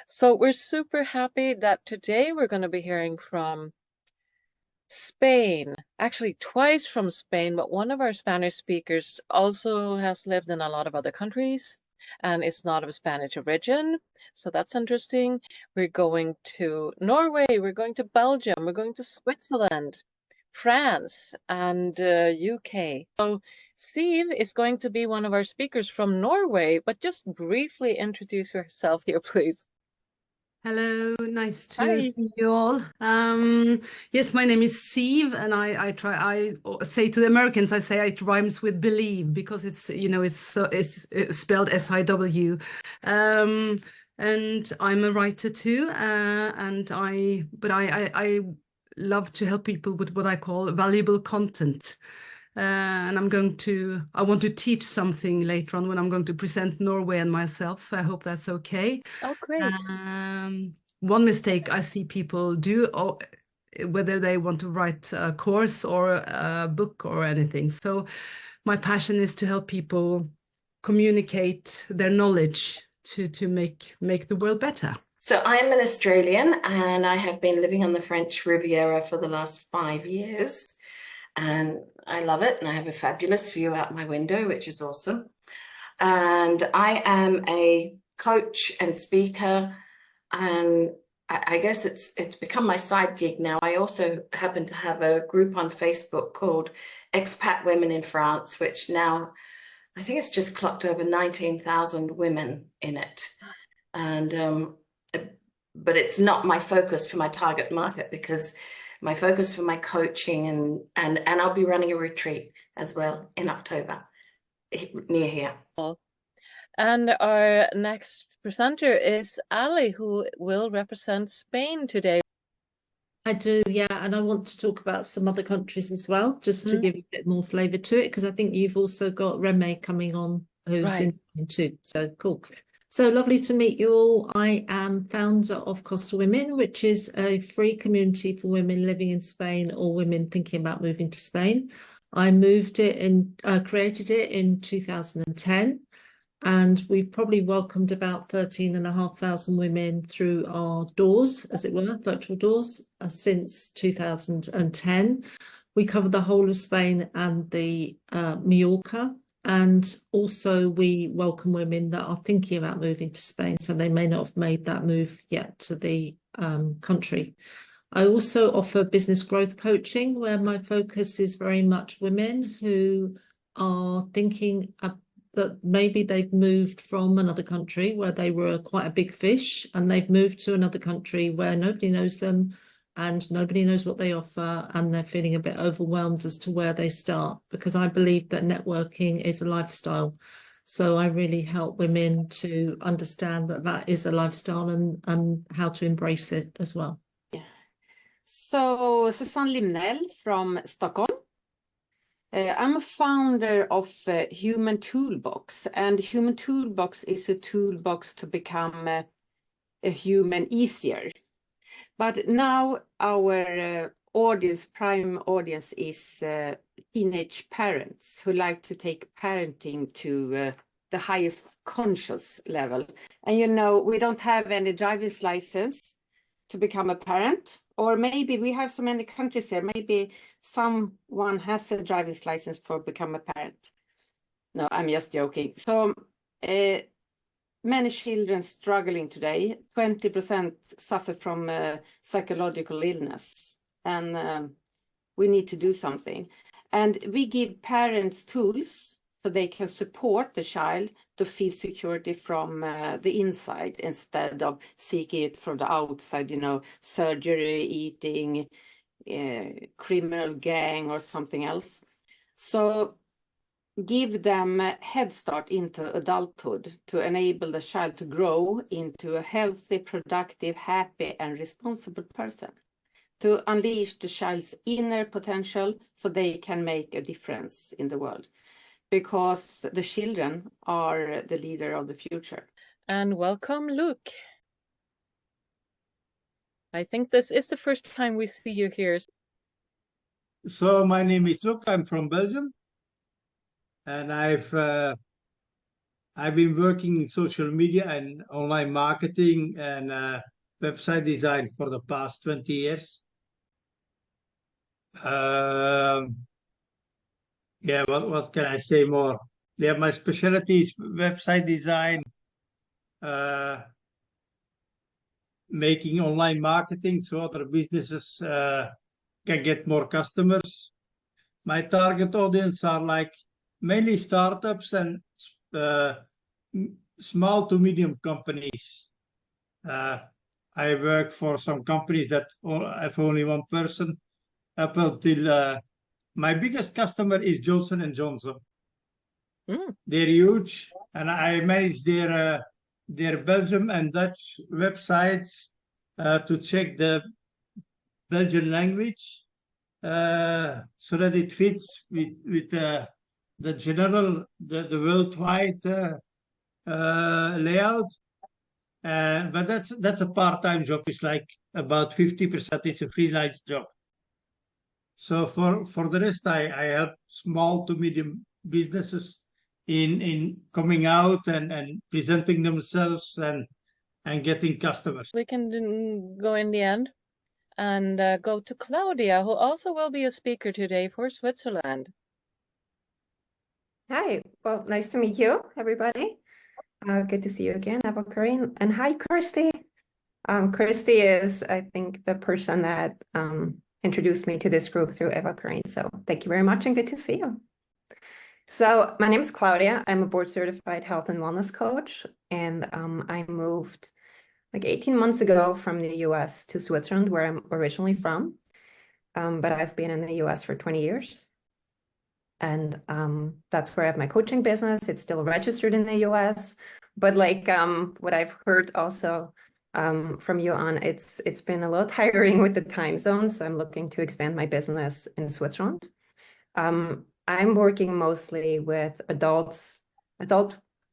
So we're super happy that today we're going to be hearing from Spain, actually twice from Spain, but one of our Spanish speakers also has lived in a lot of other countries and is not of Spanish origin. So that's interesting. We're going to Norway, we're going to Belgium, we're going to Switzerland, France, and UK. So Siv is going to be one of our speakers from Norway, but just briefly introduce yourself here, please. Hello, nice to Hi. see you all. Yes, my name is Siv, and I say to the Americans, I say it rhymes with believe because it's spelled SIW. And I'm a writer too, but I love to help people with what I call valuable content. And I want to teach something later on when I'm going to present Norway and myself, so I hope that's okay. Oh, great. One mistake I see people do, whether they want to write a course or a book or anything. So my passion is to help people communicate their knowledge to make the world better. So I'm an Australian and I have been living on the French Riviera for the last 5 years. And I love it. And I have a fabulous view out my window, which is awesome. And I am a coach and speaker. And I guess it's become my side gig now. I also happen to have a group on Facebook called Expat Women in France, which now I think it's just clocked over 19,000 women in it. And but it's not my focus for my target market because my focus for my coaching and I'll be running a retreat as well in October near here. And our next presenter is Ali, who will represent Spain today. I do, yeah, and I want to talk about some other countries as well, just to give a bit more flavour to it, because I think you've also got Reme coming on, who's in too. So cool. So lovely to meet you all. I am founder of Costa Women, which is a free community for women living in Spain or women thinking about moving to Spain. I created it in 2010. And we've probably welcomed about 13,500 women through our doors, as it were, virtual doors, since 2010. We cover the whole of Spain and the Mallorca. And also we welcome women that are thinking about moving to Spain, so they may not have made that move yet to the country. I also offer business growth coaching, where my focus is very much women who are thinking that maybe they've moved from another country where they were quite a big fish, and they've moved to another country where nobody knows them and nobody knows what they offer, and they're feeling a bit overwhelmed as to where they start, because I believe that networking is a lifestyle. So I really help women to understand that that is a lifestyle and how to embrace it as well. Yeah. So Susanne Limnell from Stockholm. I'm a founder of Human Toolbox, and Human Toolbox is a toolbox to become a human easier. But now our prime audience is teenage parents who like to take parenting to the highest conscious level. And you know, we don't have any driver's license to become a parent, or maybe we have so many countries here, maybe someone has a driver's license for become a parent. No, I'm just joking. So many children struggling today, 20% suffer from psychological illness, and we need to do something. And we give parents tools so they can support the child to feel security from the inside instead of seeking it from the outside, you know, surgery, eating, criminal gang or something else. So give them a head start into adulthood to enable the child to grow into a healthy, productive, happy, and responsible person, to unleash the child's inner potential so they can make a difference in the world, because the children are the leader of the future. And welcome, Luke. I think this is the first time we see you here. So my name is Luke. I'm from Belgium, and I've I've been working in social media and online marketing and website design for the past 20 years. Yeah, what can I say more? Yeah, my specialty is website design, making online marketing so other businesses can get more customers. My target audience are like mainly startups and small to medium companies. I work for some companies that have only one person up until my biggest customer is Johnson & Johnson. They're huge, and I manage their Belgium and Dutch websites to check the Belgian language so that it fits with the general, the worldwide layout. But that's a part-time job. It's like about 50%. It's a freelance job. So for the rest, I help small to medium businesses in coming out and presenting themselves and getting customers. We can go in the end and go to Claudia, who also will be a speaker today for Switzerland. Hi, well, nice to meet you, everybody. Good to see you again, Eva-Karin. And hi, Kirsty. Kirsty is, I think, the person that introduced me to this group through Eva-Karin. So thank you very much and good to see you. So my name is Claudia. I'm a board certified health and wellness coach. And I moved like 18 months ago from the US to Switzerland, where I'm originally from. But I've been in the US for 20 years. And that's where I have my coaching business. It's still registered in the US. But like what I've heard also from you on, it's been a little tiring with the time zones. So I'm looking to expand my business in Switzerland. I'm working mostly with adult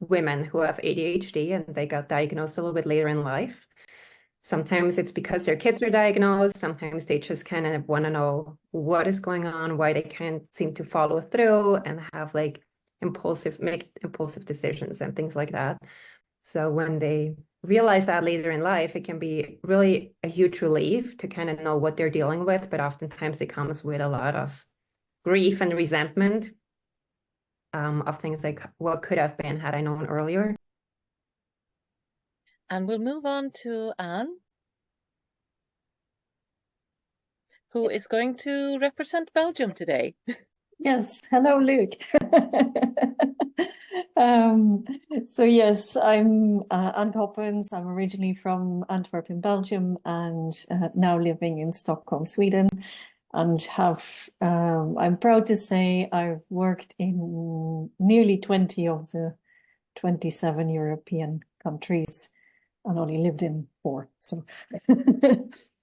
women who have ADHD and they got diagnosed a little bit later in life. Sometimes it's because their kids are diagnosed. Sometimes they just kind of want to know what is going on, why they can't seem to follow through and have like make impulsive decisions and things like that. So when they realize that later in life, it can be really a huge relief to kind of know what they're dealing with. But oftentimes it comes with a lot of grief and resentment of things like what could have been had I known earlier. And we'll move on to Anne, who is going to represent Belgium today. Yes, hello, Luke. So yes, I'm Anne Coppens. I'm originally from Antwerp in Belgium and now living in Stockholm, Sweden. And I'm proud to say I've worked in nearly 20 of the 27 European countries and only lived in 4. So,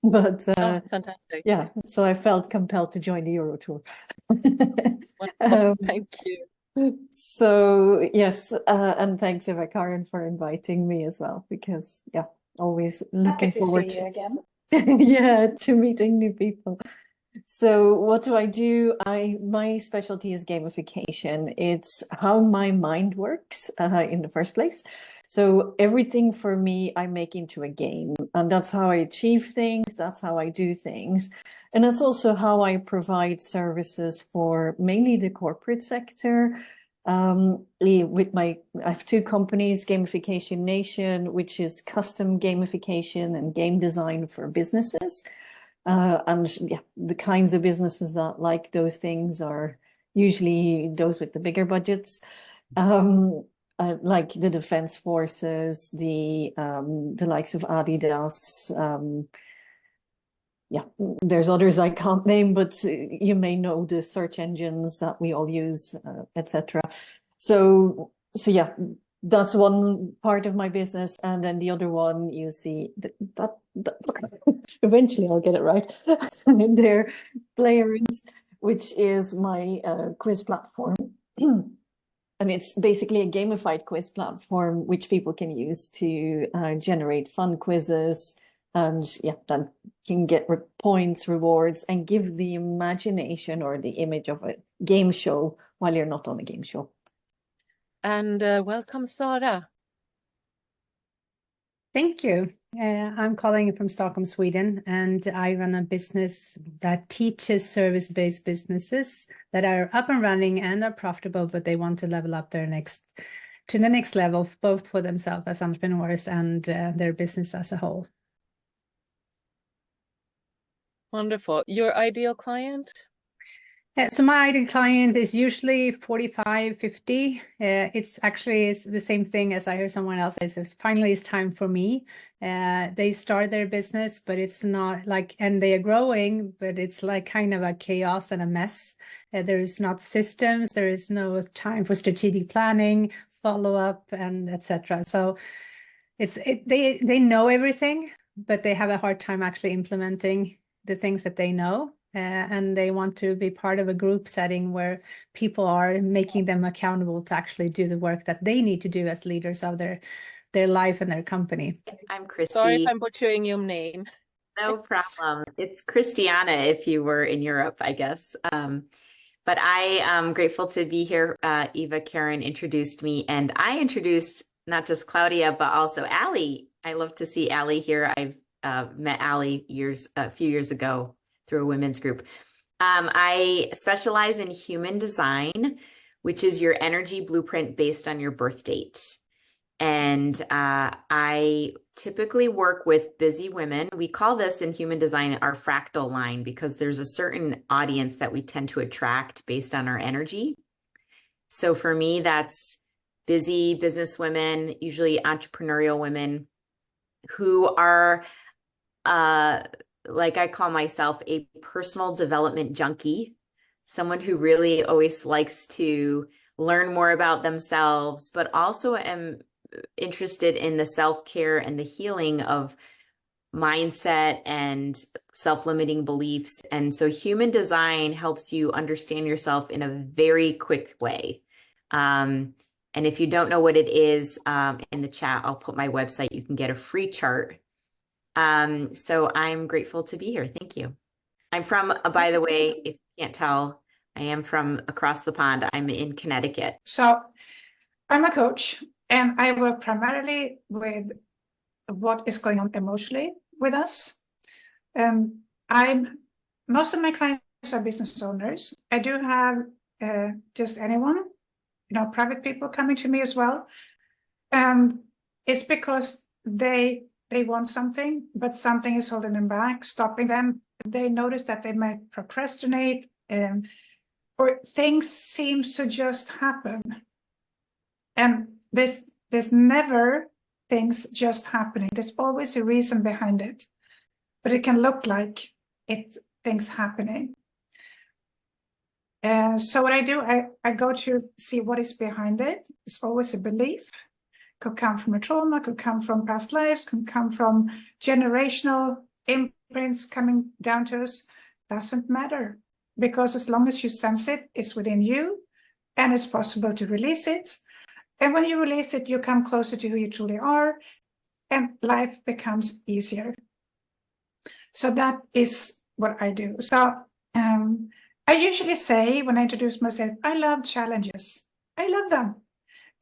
but fantastic. Yeah, so I felt compelled to join the Euro Tour. Thank you. So yes, and thanks Eva-Karin for inviting me as well, because yeah, always looking forward to see you again. Yeah, to meeting new people. So what do I do? My specialty is gamification. It's how my mind works in the first place. So everything for me, I make into a game, and that's how I achieve things. That's how I do things. And that's also how I provide services for mainly the corporate sector. I have 2 companies, Gamification Nation, which is custom gamification and game design for businesses. And yeah, the kinds of businesses that like those things are usually those with the bigger budgets, like the Defense Forces, the likes of Adidas. Yeah, there's others I can't name, but you may know the search engines that we all use, etc. So yeah, that's one part of my business, and then the other one, you see that eventually I'll get it right. They're Players, which is my quiz platform. And it's basically a gamified quiz platform which people can use to generate fun quizzes, and yeah, then can get points, rewards, and give the imagination or the image of a game show while you're not on a game show. And welcome, Sara. Thank you. I'm calling from Stockholm, Sweden, and I run a business that teaches service-based businesses that are up and running and are profitable, but they want to level up to the next level, both for themselves as entrepreneurs and their business as a whole. Wonderful. Your ideal client? So my ideal client is usually 45, 50. It's the same thing as I heard someone else say. So finally, it's time for me. They start their business, but it's not like, and they are growing, but it's like kind of a chaos and a mess. There is not systems. There is no time for strategic planning, follow up, and etc. So they know everything, but they have a hard time actually implementing the things that they know. And they want to be part of a group setting where people are making them accountable to actually do the work that they need to do as leaders of their life and their company. I'm Christy. Sorry if I'm butchering your name. No problem. It's Christiana if you were in Europe, I guess. But I am grateful to be here. Eva Karen introduced me, and I introduced not just Claudia, but also Allie. I love to see Allie here. I've met Allie a few years ago through a women's group. I specialize in human design, which is your energy blueprint based on your birth date. And I typically work with busy women. We call this in human design our fractal line because there's a certain audience that we tend to attract based on our energy. So for me, that's busy business women, usually entrepreneurial women who are like I call myself a personal development junkie, someone who really always likes to learn more about themselves, but also am interested in the self-care and the healing of mindset and self-limiting beliefs. And so human design helps you understand yourself in a very quick way. And if you don't know what it is, in the chat, I'll put my website. You can get a free chart. So I'm grateful to be here. Thank you. I'm from, by the way, if you can't tell, I am from across the pond. I'm in Connecticut. So I'm a coach and I work primarily with what is going on emotionally with us. Most of my clients are business owners. I do have just anyone, private people coming to me as well. And it's because they want something, but something is holding them back, stopping them. They notice that they might procrastinate, or things seem to just happen. And there's never things just happening. There's always a reason behind it, but it can look like things happening. So what I do, I go to see what is behind it. It's always a belief. Could come from a trauma, could come from past lives, could come from generational imprints coming down to us. Doesn't matter, because as long as you sense it, it's within you and it's possible to release it. And when you release it, you come closer to who you truly are and life becomes easier. So that is what I do. So I usually say when I introduce myself, I love challenges. I love them.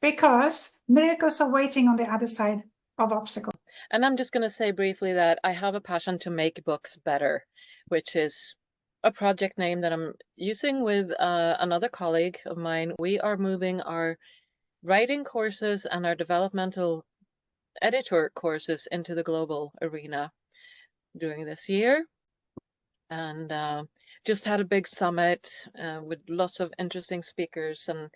Because miracles are waiting on the other side of obstacles. And I'm just going to say briefly that I have a passion to make books better, which is a project name that I'm using with another colleague of mine. We are moving our writing courses and our developmental editor courses into the global arena during this year. And just had a big summit with lots of interesting speakers, and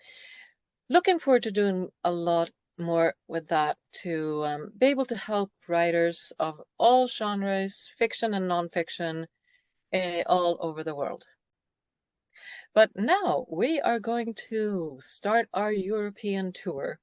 looking forward to doing a lot more with that to be able to help writers of all genres, fiction and nonfiction, all over the world. But now we are going to start our European tour.